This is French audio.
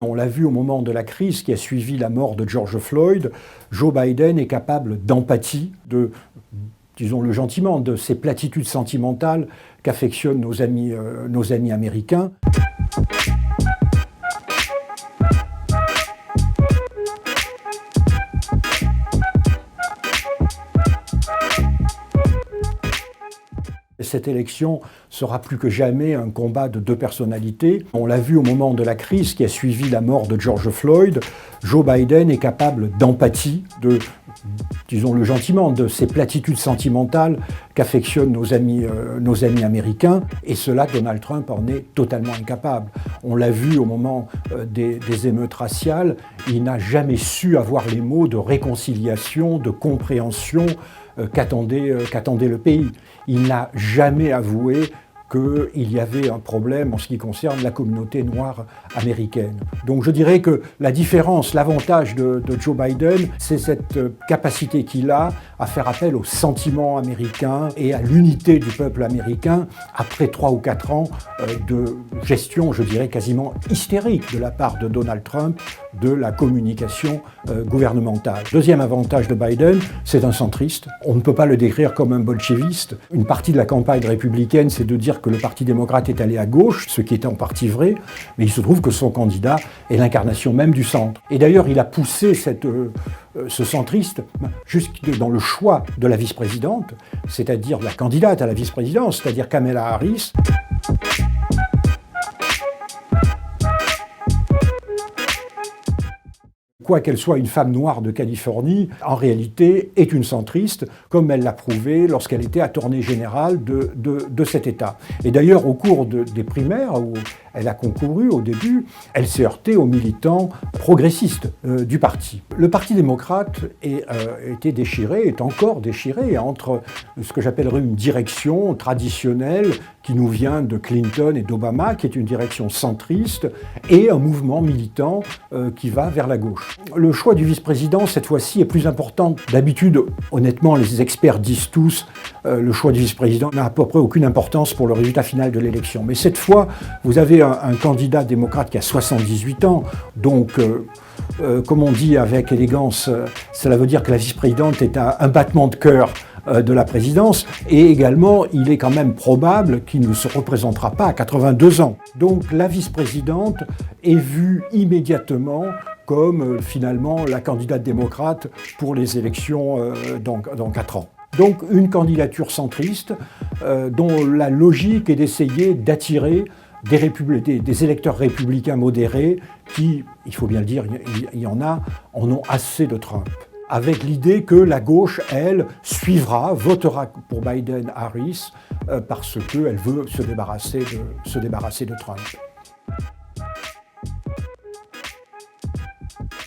On l'a vu au moment de la crise qui a suivi la mort de George Floyd, Joe Biden est capable d'empathie, disons-le gentiment, de ces platitudes sentimentales qu'affectionnent nos amis américains. Cette élection sera plus que jamais un combat de deux personnalités. On l'a vu au moment de la crise qui a suivi la mort de George Floyd, Joe Biden est capable d'empathie, disons-le gentiment, de ces platitudes sentimentales qu'affectionnent nos amis américains, et cela, Donald Trump en est totalement incapable. On l'a vu au moment des émeutes raciales, il n'a jamais su avoir les mots de réconciliation, de compréhension qu'attendait le pays. Il n'a jamais avoué qu'il y avait un problème en ce qui concerne la communauté noire américaine. Donc je dirais que la différence, l'avantage de Joe Biden, c'est cette capacité qu'il a à faire appel au sentiment américain et à l'unité du peuple américain après 3 ou 4 ans de gestion, je dirais, quasiment hystérique de la part de Donald Trump de la communication gouvernementale. Deuxième avantage de Biden, c'est un centriste. On ne peut pas le décrire comme un bolchéviste. Une partie de la campagne républicaine, c'est de dire que le Parti démocrate est allé à gauche, ce qui est en partie vrai, mais il se trouve que son candidat est l'incarnation même du centre. Et d'ailleurs, il a poussé ce centriste jusque dans le choix de la vice-présidente, c'est-à-dire la candidate à la vice-présidence, c'est-à-dire Kamala Harris. Quoi qu'elle soit une femme noire de Californie, en réalité est une centriste, comme elle l'a prouvé lorsqu'elle était attorney générale de cet État. Et d'ailleurs, au cours des primaires, où elle a concouru au début, elle s'est heurtée aux militants progressistes du parti. Le Parti démocrate était déchiré, est encore déchiré entre ce que j'appellerais une direction traditionnelle qui nous vient de Clinton et d'Obama, qui est une direction centriste, et un mouvement militant qui va vers la gauche. Le choix du vice-président, cette fois-ci, est plus important. D'habitude, honnêtement, les experts disent tous le choix du vice-président n'a à peu près aucune importance pour le résultat final de l'élection. Mais cette fois, vous avez un candidat démocrate qui a 78 ans, donc, comme on dit avec élégance, cela veut dire que la vice-présidente est un battement de cœur de la présidence, et également, il est quand même probable qu'il ne se représentera pas à 82 ans. Donc la vice-présidente est vue immédiatement comme finalement la candidate démocrate pour les élections dans 4 ans. Donc une candidature centriste dont la logique est d'essayer d'attirer des électeurs républicains modérés qui, il faut bien le dire, il y en ont assez de Trump. Avec l'idée que la gauche, elle, votera pour Biden-Harris parce qu'elle veut se débarrasser de Trump.